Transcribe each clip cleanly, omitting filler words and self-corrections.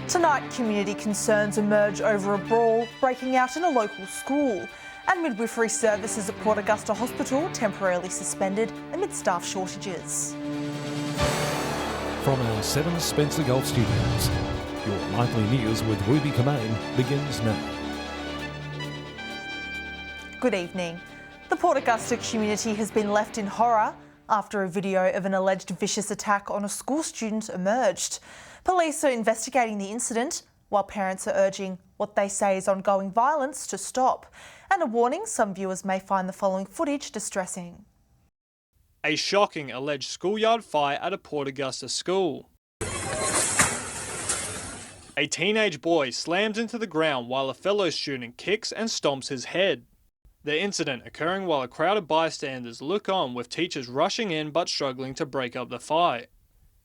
Tonight, community concerns emerge over a brawl breaking out in a local school, and midwifery services at Port Augusta Hospital temporarily suspended amid staff shortages. From our 7 Spencer Golf Studios, your nightly news with Ruby Kamain begins now. Good evening. The Port Augusta community has been left in horror after a video of an alleged vicious attack on a school student emerged. Police are investigating the incident, while parents are urging what they say is ongoing violence to stop. And a warning, some viewers may find the following footage distressing. A shocking alleged schoolyard fight at a Port Augusta school. A teenage boy slams into the ground while a fellow student kicks and stomps his head. The incident occurring while a crowd of bystanders look on, with teachers rushing in but struggling to break up the fight.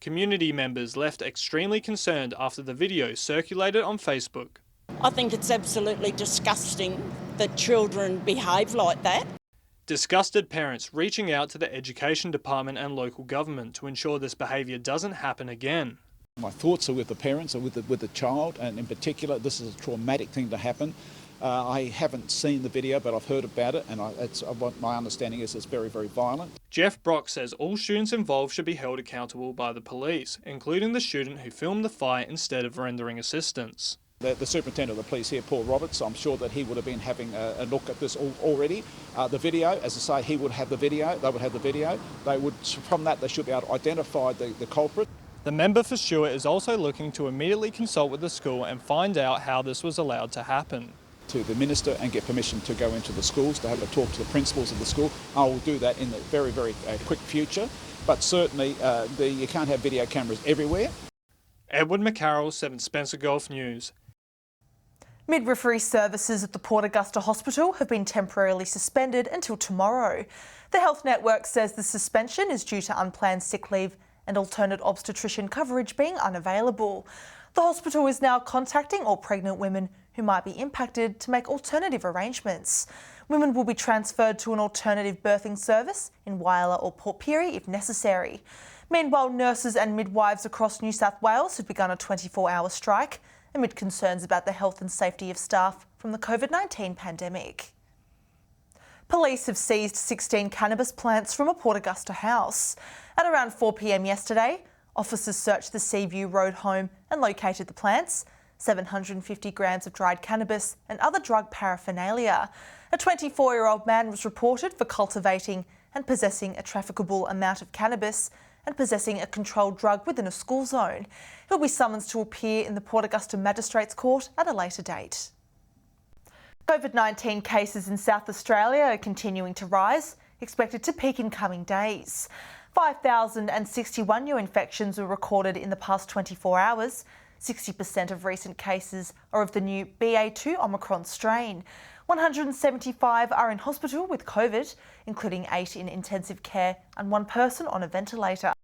Community members left extremely concerned after the video circulated on Facebook. I think it's absolutely disgusting that children behave like that. Disgusted parents reaching out to the Education Department and local government to ensure this behaviour doesn't happen again. My thoughts are with the parents and with the child, and in particular this is a traumatic thing to happen. I haven't seen the video, but I've heard about it, and what my understanding is it's very, very violent. Jeff Brock says all students involved should be held accountable by the police, including the student who filmed the fight instead of rendering assistance. The superintendent of the police here, Paul Roberts, I'm sure that he would have been having a look at this already. The video, as I say, he would have the video, they would have the video. From that, they should be able to identify the culprit. The member for Stewart is also looking to immediately consult with the school and find out how this was allowed to happen. To the minister and get permission to go into the schools, to have a talk to the principals of the school. I will do that in the very, very quick future, but certainly you can't have video cameras everywhere. Edward McCarroll, 7 Spencer Golf News. Midwifery services at the Port Augusta Hospital have been temporarily suspended until tomorrow. The Health Network says the suspension is due to unplanned sick leave and alternate obstetrician coverage being unavailable. The hospital is now contacting all pregnant women who might be impacted to make alternative arrangements. Women will be transferred to an alternative birthing service in Whyalla or Port Pirie if necessary. Meanwhile, nurses and midwives across New South Wales have begun a 24-hour strike amid concerns about the health and safety of staff from the COVID-19 pandemic. Police have seized 16 cannabis plants from a Port Augusta house. At around 4 p.m. yesterday, officers searched the Seaview Road home and located the plants, 750 grams of dried cannabis and other drug paraphernalia. A 24-year-old man was reported for cultivating and possessing a trafficable amount of cannabis and possessing a controlled drug within a school zone. He'll be summoned to appear in the Port Augusta Magistrates Court at a later date. COVID-19 cases in South Australia are continuing to rise, expected to peak in coming days. 5,061 new infections were recorded in the past 24 hours. 60% of recent cases are of the new BA2 Omicron strain. 175 are in hospital with COVID, including 8 in intensive care and 1 person on a ventilator.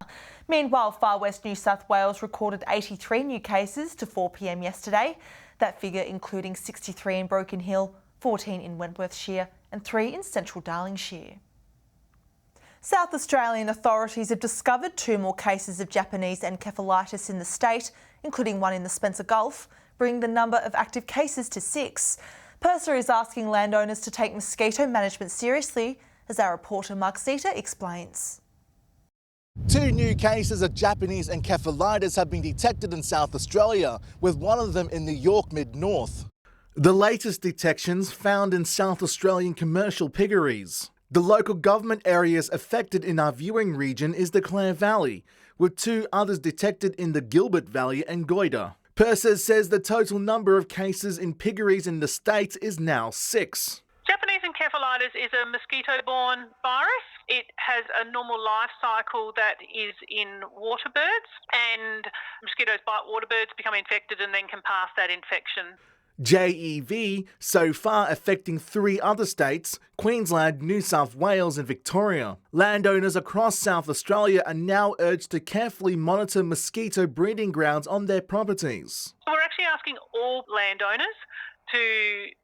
Meanwhile, Far West New South Wales recorded 83 new cases to 4 p.m. yesterday. That figure including 63 in Broken Hill, 14 in Wentworthshire and 3 in Central Darlingshire. South Australian authorities have discovered 2 more cases of Japanese encephalitis in the state, including 1 in the Spencer Gulf, bringing the number of active cases to 6. Purser is asking landowners to take mosquito management seriously, as our reporter Mark Zeta explains. 2 new cases of Japanese encephalitis have been detected in South Australia, with one of them in New York mid-north. The latest detections found in South Australian commercial piggeries. The local government areas affected in our viewing region is the Clare Valley, with 2 others detected in the Gilbert Valley and Goyder. Purser says the total number of cases in piggeries in the state is now 6. Japanese encephalitis is a mosquito-borne virus. It has a normal life cycle that is in water birds, and mosquitoes bite water birds, become infected and then can pass that infection. JEV so far affecting 3 other states, Queensland, New South Wales and Victoria. Landowners across South Australia are now urged to carefully monitor mosquito breeding grounds on their properties. We're actually asking all landowners to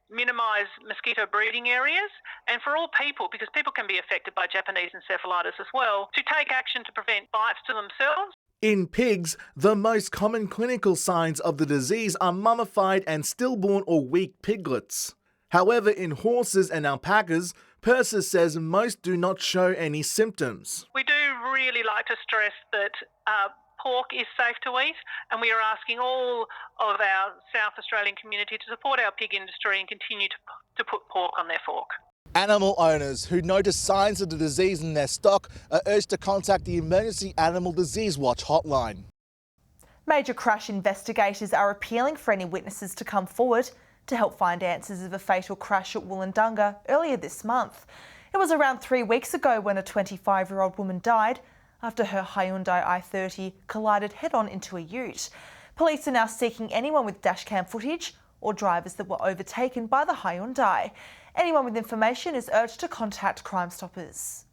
minimise mosquito breeding areas, and for all people, because people can be affected by Japanese encephalitis as well, to take action to prevent bites to themselves. In pigs, the most common clinical signs of the disease are mummified and stillborn or weak piglets. However, in horses and alpacas, Persis says most do not show any symptoms. We do really like to stress that pork is safe to eat, and we are asking all of our South Australian community to support our pig industry and continue to put pork on their fork. Animal owners who notice signs of the disease in their stock are urged to contact the Emergency Animal Disease Watch hotline. Major crash investigators are appealing for any witnesses to come forward to help find answers of a fatal crash at Wollondunga earlier this month. It was around 3 weeks ago when a 25-year-old woman died after her Hyundai i30 collided head-on into a ute. Police are now seeking anyone with dashcam footage or drivers that were overtaken by the Hyundai. Anyone with information is urged to contact Crime Stoppers.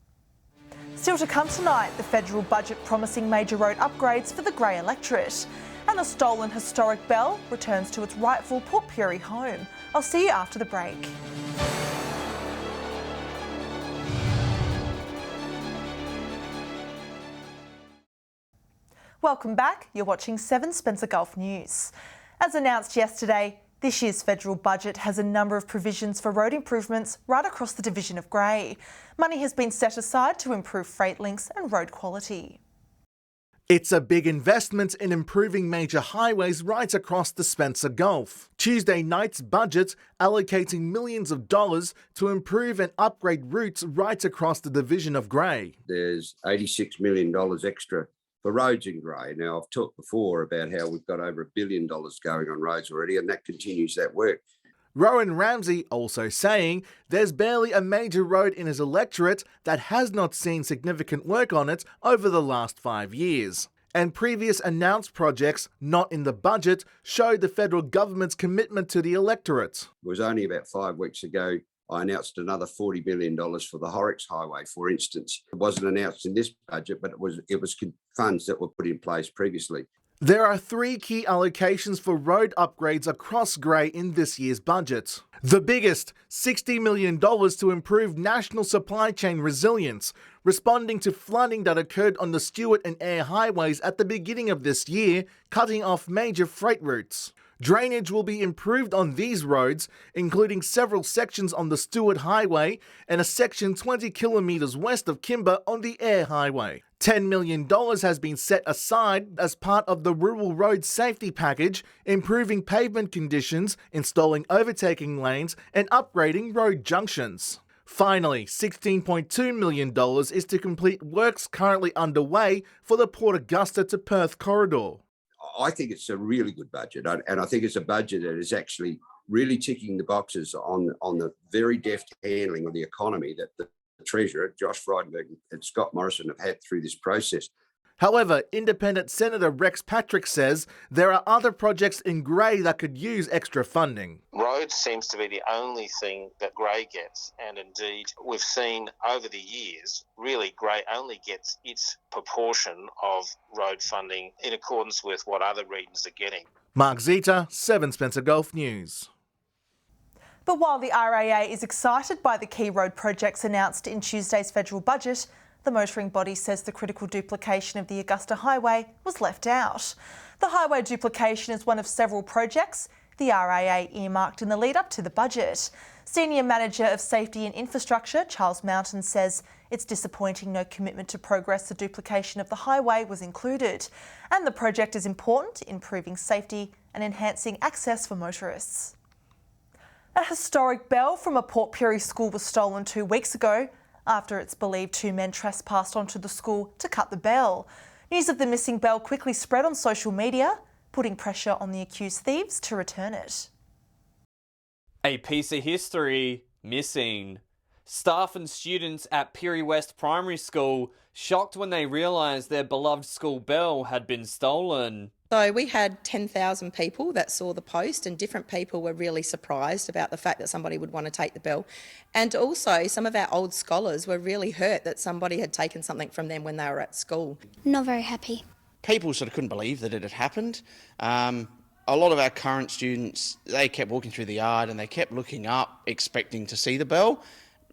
Still to come tonight, the federal budget promising major road upgrades for the Grey electorate. And the stolen historic bell returns to its rightful Port Pirie home. I'll see you after the break. Welcome back. You're watching 7 Spencer Gulf News. As announced yesterday, this year's federal budget has a number of provisions for road improvements right across the Division of Grey. Money has been set aside to improve freight links and road quality. It's a big investment in improving major highways right across the Spencer Gulf. Tuesday night's budget allocating millions of dollars to improve and upgrade routes right across the Division of Grey. There's $86 million extra for roads in Grey. Now, I've talked before about how we've got over $1 billion going on roads already, and that continues that work. Rowan Ramsey also saying there's barely a major road in his electorate that has not seen significant work on it over the last 5 years. And previous announced projects not in the budget showed the federal government's commitment to the electorate. It was only about 5 weeks ago I announced another $40 million for the Horrocks Highway, for instance. It wasn't announced in this budget, but it was funds that were put in place previously. There are 3 key allocations for road upgrades across Grey in this year's budget. The biggest, $60 million to improve national supply chain resilience, responding to flooding that occurred on the Stewart and Eyre highways at the beginning of this year, cutting off major freight routes. Drainage will be improved on these roads, including several sections on the Stewart Highway and a section 20 kilometres west of Kimber on the Eyre Highway. $10 million has been set aside as part of the Rural Road Safety Package, improving pavement conditions, installing overtaking lanes and upgrading road junctions. Finally, $16.2 million is to complete works currently underway for the Port Augusta to Perth corridor. I think it's a really good budget, and I think it's a budget that is actually really ticking the boxes on the very deft handling of the economy that the Treasurer, Josh Frydenberg, and Scott Morrison have had through this process. However, Independent Senator Rex Patrick says there are other projects in Grey that could use extra funding. Roads seems to be the only thing that Grey gets, and indeed we've seen over the years, really Grey only gets its proportion of road funding in accordance with what other regions are getting. Mark Zeta, 7 Spencer Gulf News. But while the RAA is excited by the key road projects announced in Tuesday's federal budget, the motoring body says the critical duplication of the Augusta Highway was left out. The highway duplication is one of several projects the RAA earmarked in the lead up to the budget. Senior Manager of Safety and Infrastructure, Charles Mountain, says it's disappointing no commitment to progress the duplication of the highway was included. And the project is important in improving safety and enhancing access for motorists. A historic bell from a Port Pirie school was stolen 2 weeks ago after it's believed 2 men trespassed onto the school to cut the bell. News of the missing bell quickly spread on social media, putting pressure on the accused thieves to return it. A piece of history missing. Staff and students at Pirie West Primary School shocked when they realised their beloved school bell had been stolen. So we had 10,000 people that saw the post, and different people were really surprised about the fact that somebody would want to take the bell. And also some of our old scholars were really hurt that somebody had taken something from them when they were at school. Not very happy. People sort of couldn't believe that it had happened. A lot of our current students, they kept walking through the yard and they kept looking up, expecting to see the bell.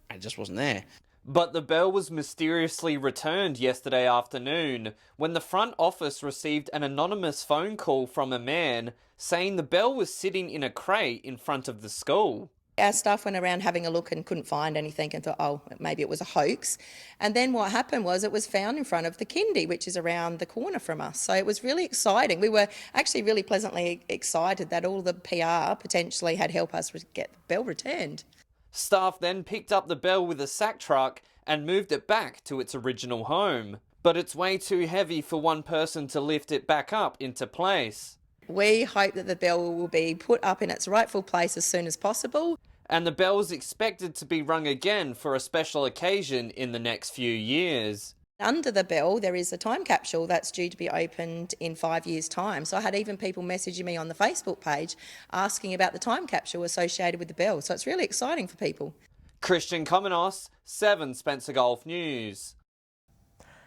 It just wasn't there. But the bell was mysteriously returned yesterday afternoon when the front office received an anonymous phone call from a man saying the bell was sitting in a crate in front of the school. Our staff went around having a look and couldn't find anything and thought, oh, maybe it was a hoax. And then what happened was it was found in front of the kindy, which is around the corner from us. So it was really exciting. We were actually really pleasantly excited that all the PR potentially had helped us get the bell returned. Staff then picked up the bell with a sack truck and moved it back to its original home. But it's way too heavy for one person to lift it back up into place. We hope that the bell will be put up in its rightful place as soon as possible. And the bell is expected to be rung again for a special occasion in the next few years. Under the bell, there is a time capsule that's due to be opened in 5 years' time. So I had even people messaging me on the Facebook page asking about the time capsule associated with the bell. So it's really exciting for people. Christian Komenos, 7 Spencer Gulf News.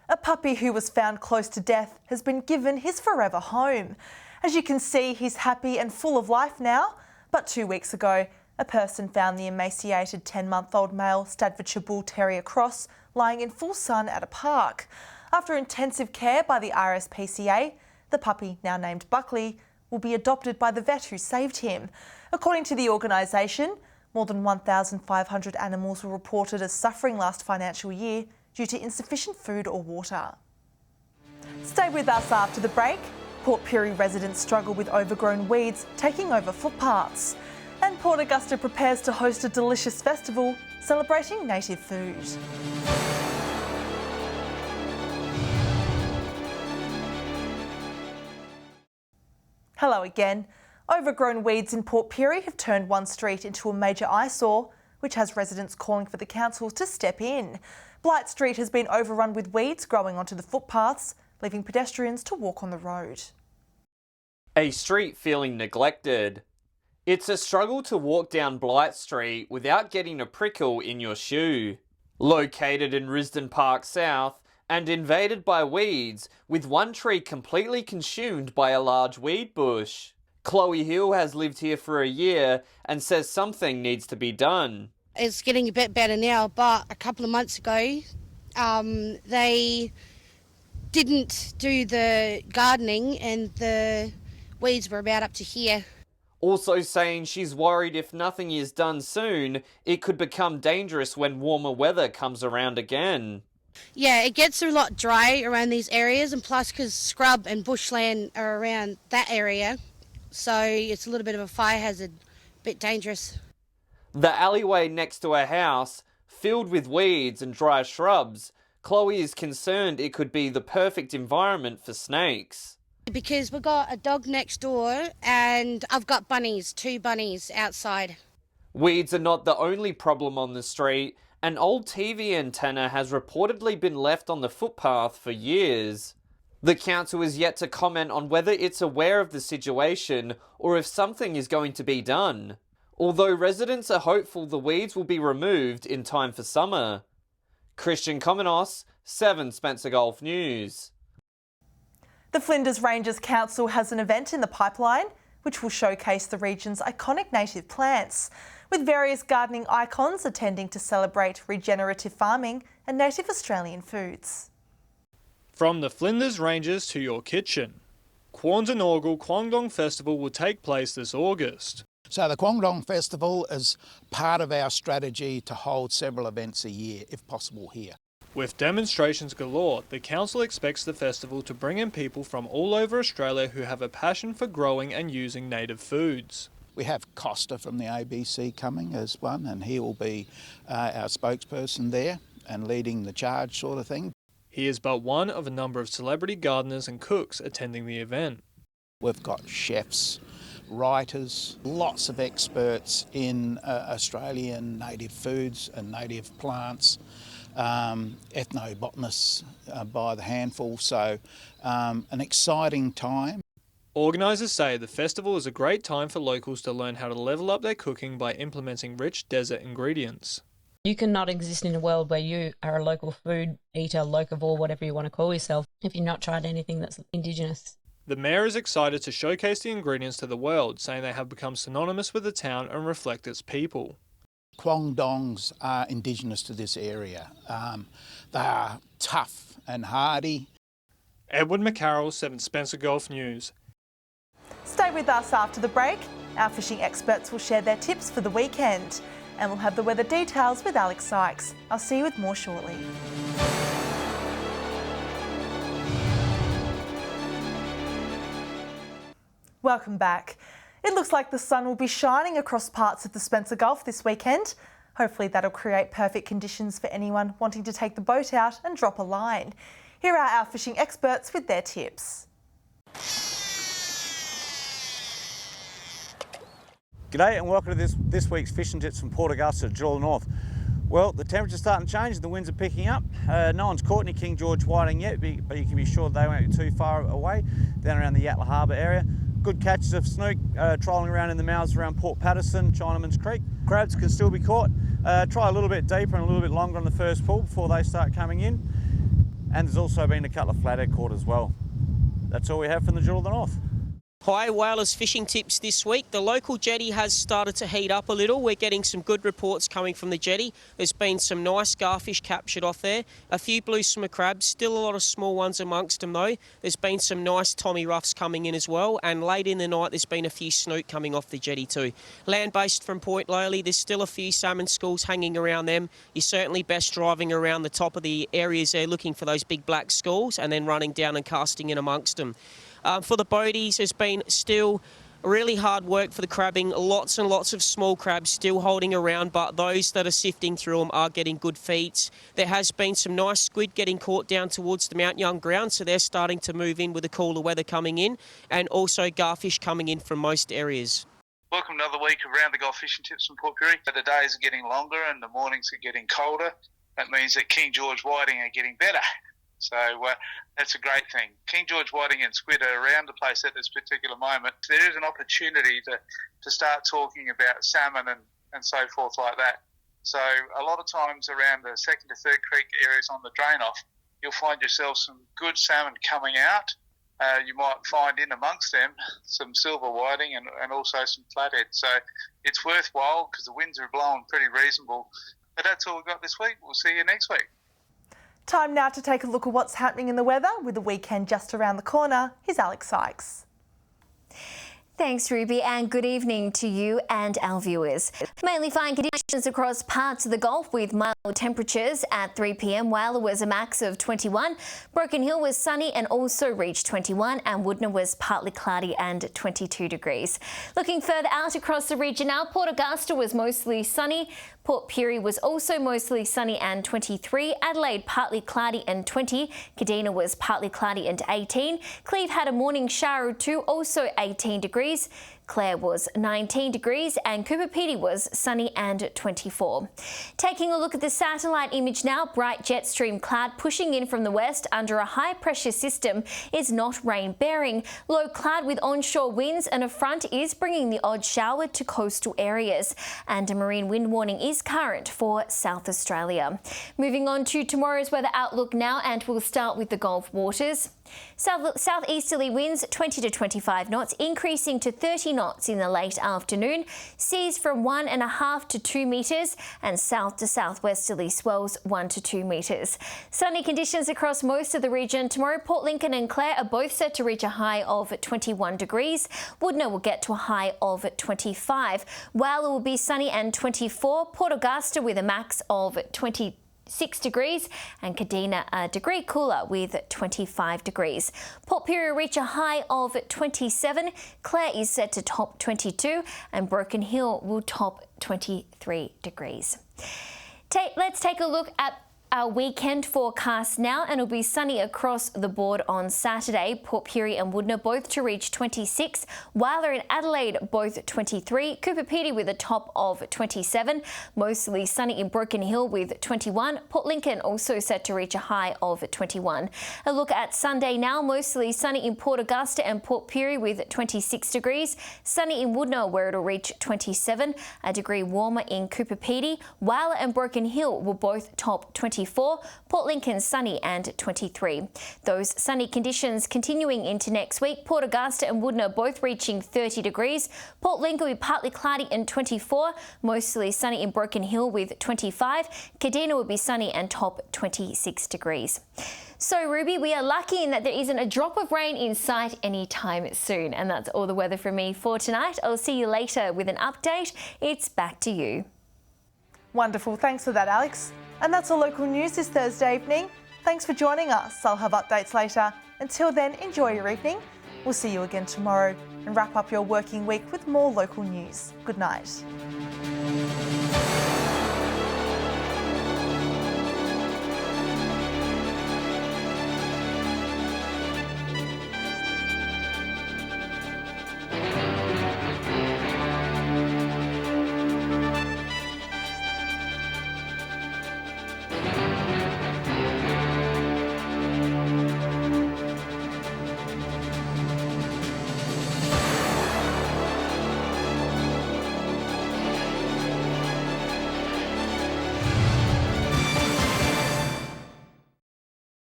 A puppy who was found close to death has been given his forever home. As you can see, he's happy and full of life now. But 2 weeks ago, a person found the emaciated 10-month-old male Staffordshire Bull Terrier cross lying in full sun at a park. After intensive care by the RSPCA, the puppy, now named Buckley, will be adopted by the vet who saved him. According to the organisation, more than 1,500 animals were reported as suffering last financial year due to insufficient food or water. Stay with us after the break. Port Pirie residents struggle with overgrown weeds taking over footpaths. And Port Augusta prepares to host a delicious festival celebrating native food. Hello again. Overgrown weeds in Port Pirie have turned one street into a major eyesore, which has residents calling for the council to step in. Blight Street has been overrun with weeds growing onto the footpaths, leaving pedestrians to walk on the road. A street feeling neglected. It's a struggle to walk down Blight Street without getting a prickle in your shoe. Located in Risdon Park South and invaded by weeds, with one tree completely consumed by a large weed bush. Chloe Hill has lived here for a year and says something needs to be done. It's getting a bit better now, but a couple of months ago, they didn't do the gardening and the weeds were about up to here. Also saying she's worried if nothing is done soon, it could become dangerous when warmer weather comes around again. Yeah, it gets a lot dry around these areas, and plus because scrub and bushland are around that area, so it's a little bit of a fire hazard, a bit dangerous. The alleyway next to her house, filled with weeds and dry shrubs, Chloe is concerned it could be the perfect environment for snakes. Because we've got a dog next door and I've got bunnies, 2 bunnies outside. Weeds are not the only problem on the street. An old TV antenna has reportedly been left on the footpath for years. The council is yet to comment on whether it's aware of the situation or if something is going to be done. Although residents are hopeful the weeds will be removed in time for summer. Christian Komenos, 7 Spencer Gulf News. The Flinders Ranges Council has an event in the pipeline which will showcase the region's iconic native plants, with various gardening icons attending to celebrate regenerative farming and native Australian foods. From the Flinders Ranges to your kitchen. Quorn's inaugural Kwangdong Festival will take place this August. So the Kwangdong Festival is part of our strategy to hold several events a year, if possible here. With demonstrations galore, the council expects the festival to bring in people from all over Australia who have a passion for growing and using native foods. We have Costa from the ABC coming as one, and he will be our spokesperson there and leading the charge sort of thing. He is but one of a number of celebrity gardeners and cooks attending the event. We've got chefs, writers, lots of experts in Australian native foods and native plants, ethnobotanists by the handful, so an exciting time. Organisers say the festival is a great time for locals to learn how to level up their cooking by implementing rich desert ingredients. You cannot exist in a world where you are a local food eater, locavore, whatever you want to call yourself, if you've not tried anything that's Indigenous. The Mayor is excited to showcase the ingredients to the world, saying they have become synonymous with the town and reflect its people. Quandongs are indigenous to this area. They are tough and hardy. Edward McCarroll, 7 Spencer Gulf News. Stay with us after the break. Our fishing experts will share their tips for the weekend. And we'll have the weather details with Alex Sykes. I'll see you with more shortly. Welcome back. It looks like the sun will be shining across parts of the Spencer Gulf this weekend. Hopefully that'll create perfect conditions for anyone wanting to take the boat out and drop a line. Here are our fishing experts with their tips. G'day and welcome to this week's fishing tips from Port Augusta, Jewel North. Well, the temperature's starting to change and the winds are picking up. No one's caught any King George whiting yet, but you can be sure they won't be too far away, down around the Yatala Harbour area. Good catches of snook, trolling around in the mouths around Port Patterson, Chinaman's Creek. Crabs can still be caught. Try a little bit deeper and a little bit longer on the first pull before they start coming in. And there's also been a couple of flathead caught as well. That's all we have from the Jewel of the North. Hi, whalers fishing tips this week. The local jetty has started to heat up a little. We're getting some good reports coming from the jetty. There's been some nice garfish captured off there. A few blue swimmer crabs, still a lot of small ones amongst them though. There's been some nice Tommy Ruffs coming in as well. And late in the night, there's been a few snook coming off the jetty too. Land-based from Point Lowly, there's still a few salmon schools hanging around them. You're certainly best driving around the top of the areas there looking for those big black schools and then running down and casting in amongst them. For the boaties, there's been still really hard work for the crabbing. Lots and lots of small crabs still holding around, but those that are sifting through them are getting good feeds. There has been some nice squid getting caught down towards the Mount Young ground, so they're starting to move in with the cooler weather coming in, and also garfish coming in from most areas. Welcome to another week of Round the Gulf Fishing Tips from Port Pirie. The days are getting longer and the mornings are getting colder. That means that King George whiting are getting better. So that's a great thing. King George whiting and squid are around the place at this particular moment. There is an opportunity to start talking about salmon and so forth like that. So a lot of times around the second to third creek areas on the drain off, you'll find yourself some good salmon coming out. You might find in amongst them some silver whiting and also some flathead. So it's worthwhile because the winds are blowing pretty reasonable. But that's all we've got this week. We'll see you next week. Time now to take a look at what's happening in the weather with the weekend just around the corner. Here's Alex Sykes. Thanks, Ruby, and good evening to you and our viewers. Mainly fine conditions across parts of the Gulf with mild temperatures. At 3 p.m, Whyalla was a max of 21, Broken Hill was sunny and also reached 21, and Woodna was partly cloudy and 22 degrees. Looking further out across the region now, Port Augusta was mostly sunny, Port Pirie was also mostly sunny and 23, Adelaide partly cloudy and 20, Kadina was partly cloudy and 18, Cleve had a morning shower or two, also 18 degrees. Clare was 19 degrees and Cooper Pedy was sunny and 24. Taking a look at the satellite image now, bright jet stream cloud pushing in from the west under a high pressure system is not rain bearing. Low cloud with onshore winds and a front is bringing the odd shower to coastal areas, and a marine wind warning is current for South Australia. Moving on to tomorrow's weather outlook now, and we'll start with the Gulf waters. Southeasterly winds 20 to 25 knots, increasing to 30 knots in the late afternoon. Seas from 1.5 to 2 metres, and south to southwesterly swells 1 to 2 metres. Sunny conditions across most of the region. Tomorrow, Port Lincoln and Clare are both set to reach a high of 21 degrees. Woodna will get to a high of 25. Whyalla will be sunny and 24. Port Augusta with a max of 26 degrees, and Kadina a degree cooler with 25 degrees. Port Pirie will reach a high of 27, Clare is set to top 22, and Broken Hill will top 23 degrees. Let's take a look at our weekend forecast now, and it'll be sunny across the board on Saturday. Port Pirie and Woodna both to reach 26, Whyalla and Adelaide both 23, Cooper Pedy with a top of 27, mostly sunny in Broken Hill with 21, Port Lincoln also set to reach a high of 21. A look at Sunday now, mostly sunny in Port Augusta and Port Pirie with 26 degrees, sunny in Woodna where it'll reach 27, a degree warmer in Cooper Pedy, Whyalla and Broken Hill will both top 25. 24, Port Lincoln sunny and 23. Those sunny conditions continuing into next week. Port Augusta and Woodner both reaching 30 degrees. Port Lincoln will be partly cloudy and 24, mostly sunny in Broken Hill with 25. Kadina will be sunny and top 26 degrees. So Ruby, we are lucky in that there isn't a drop of rain in sight anytime soon. And that's all the weather from me for tonight. I'll see you later with an update. It's back to you. Wonderful, thanks for that, Alex. And that's all local news this Thursday evening. Thanks for joining us. I'll have updates later. Until then, enjoy your evening. We'll see you again tomorrow and wrap up your working week with more local news. Good night.